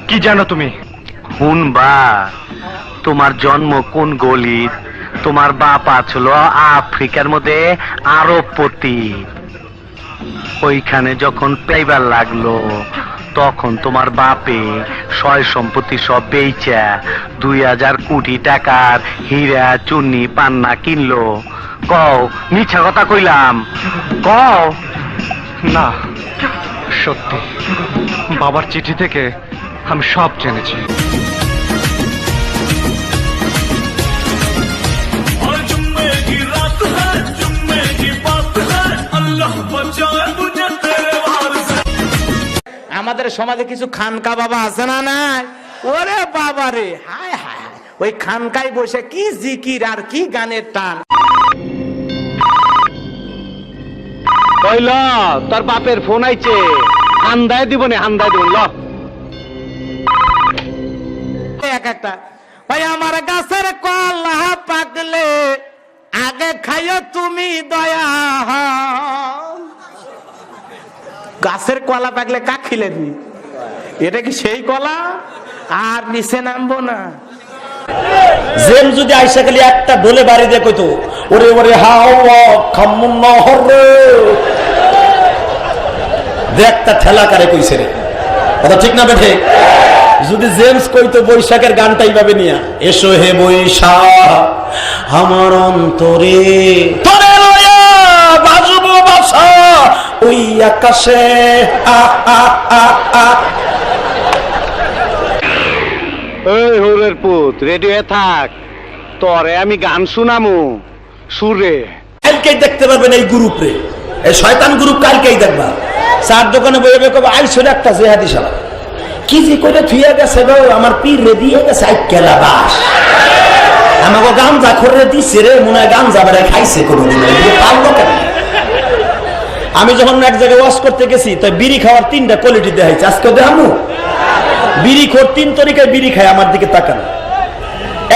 কি জানো তুমি? শুনবা, তোমার জন্ম কোন গলিত? তোমার বাপ আছিল আফ্রিকার মধ্যে আরবপতি। ওইখানে যখন পেইবার লাগলো তখন তোমার বাপে সয় সম্পত্তি সব বেচা 2000 কোটি টাকার হীরা চুন্নি পান্না কিনলো। কও মিছা কথা কইলাম? কও। না, সত্যি। বাবার চিঠি থেকে আমি সব জেনেছি। আমাদের সমাজে কিছু খানকা বাবা আছে না? নাই? ওরে বাবা রে, হায় হায়, ওই খানকায় বসে কি জিকির আর কি গানের টান। কইল তোর বাপের ফোন আইছে, হান্দায় দিব না, হান্দায় দিব। এক একটা ভাই, আমার গাছের কলা পাকলে আগে খাইও তুমি দয়া। গাছের কলা পাকলে কাক খিলে দি? এটা কি সেই কলা? আর নিচে নামবো না। জেম যদি আইসা খালি একটা ডোলে বাড়ি দিয়ে কইতো, ওরে ওরে হাওয়া খামুন নহর একটা ঠেলা কারে কইছে রে, কথা ঠিক না বেঠে? যদি জেমস কইতো বৈশাখের গানটা এইভাবে নিয়া, এসো হে বৈশাখ আমার অন্তরে তোরে লয়া বাজবো বাসা ওই আকাশে এই হোরের পুত, রেডি হয়ে থাক, তোরে আমি গান শুনামু সুরে। কালকেই দেখতে পারবেন এই গ্রুপ রে, এই শয়তান গ্রুপ কালকেই দেখবা। চার দোকানে বইবে কবে আইসো একটা জেহাদি শালা কি যে করে থুইয়া গেছে গো, আমার পীর রে দিয়ে গেছে আইকেলা বাস। আমাকে গাঞ্জা খরে দিছে রে, মনে হয় গাঞ্জা বেড়ে খাইছে কোনোদিন, পারলো কেন? আমি যখন এক জায়গায় ওয়াশ করতে গেছি, তাই বিড়ি খাওয়ার 3টা কোয়ালিটি দেখাইছে। আজকে দেখামু বিড়ি খোর 3 তরিকায় বিড়ি খায়, আমার দিকে তাকান।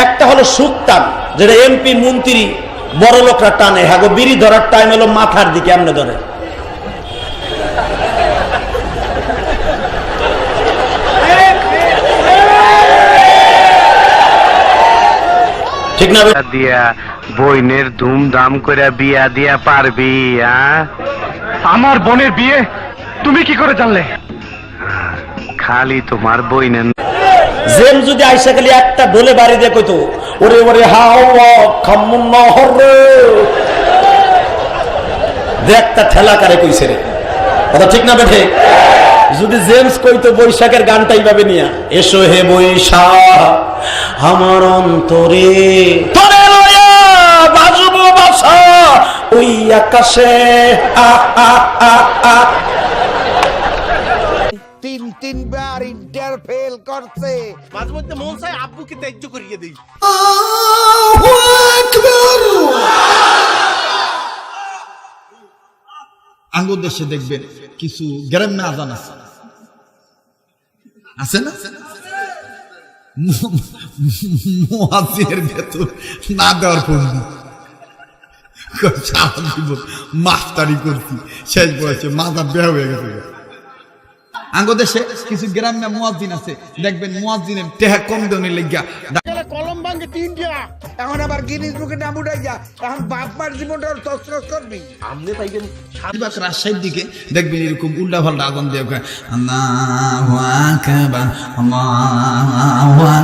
একটা হলো সুক্তান, যেটা এমপি মন্ত্রী বড় লোকরা টানে। হ্যাঁ গো, বিড়ি ধরার টাইম হলো মাথার দিকে, এমনি ধরে। ঠিক না? দিয়া বইনের ধুমধাম করে বিয়া দিয়া পারবি? আমার বোনের বিয়ে তুমি কি করে জানলে? খালি তোমার বইনের জেম যদি আইসা খালি একটা ডোলে বাড়ি দিয়ে কইতো, ওরে ওরে হাওয়া খামুন নহর একটা ঠেলা কারে কইছে রে, কথা ঠিক না বেঠে? যদি জেমস কইতো বৈশাখের গানটা এইভাবে নিয়া, এসো হে বৈশাখ আমার অন্তরে তোরে লয়া বাজবো বাসা ওই আকাশে তিনবার ইন্টার ফেল করছে, মাঝে মধ্যে মন চায় আব্বুকে ত্যায্য করিয়ে দেই। আঙ্গুর দেশে দেখবেন কিছু গ্রাম্য আজান আছে না, মুয়াজ্জিনের ভেতর না দেওয়ার পূর্ণ সারা জীবন মাস্টারি করছি, শেষ বয়সে মাথা বেয়া হয়ে গেছে। আঙ্গদেশে কিছু গ্রাম্য মুয়াজ্জিন আছে, দেখবেন মুয়াজ্জিনের টেহা কম দেওয়ার লেগিয়া কলম ভাঙে 3টা, এখন আবার গিনিস বুকে নাম উঠাই যা, এখন বাপ মার জীবনটা তছনছ করবি। আমনে পাইবেন রাজশাহীর দিকে দেখবেন এরকম উল্টা পাল্টা আজান দিয়ে আল্লাহু আকবার আল্লাহু আকবার।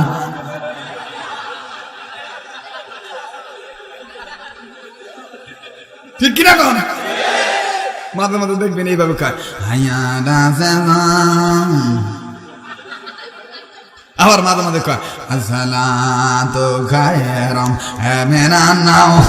ঠিক কিনা কন? মাঝে মাঝে দেখবেন এইভাবে খায়, আবার মাঝে মাঝে কয় আসসালাতু খায়রুম মিনান নাওম।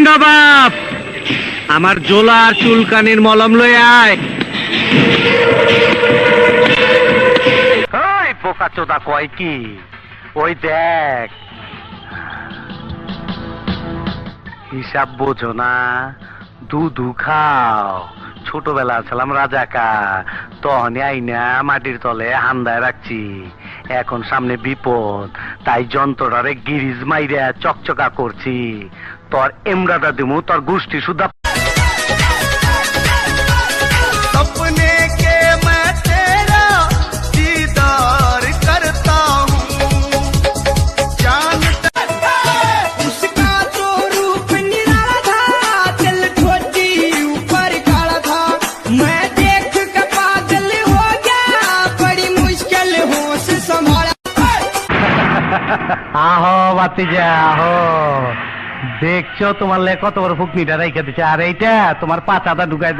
নবাব, আমার জোলার চুলকানির মলম লই আয়। ওই বোকা চোদা কয় কি, ওই দেখ, হিসাব বোঝো না, দুধু খাও, ছোটবেলা ছিলাম রাজাকার, তখনই আইনা মাটির তলে হান্দায় রাখছি। এখন সামনে বিপদ, তাই যন্ত্রটারে গিরিজ মাইরা চকচকা করছি। তোর এমরাটা দিমু, তোর গোষ্ঠী সুদ্ধা। सपने के मैं तेरा दीदार करता हूँ, जानता उसका तो रूप निराला था, दिल छोटी ऊपर काला था, मैं देख के पागल हो गया, बड़ी मुश्किल होश संभाला। আহো বাতিজা আহো, দেখছো তোমার লে কত বড় ফুকনিটা রেখে দিচ্ছে, আর এইটা তোমার পাতাটা ঢুকাই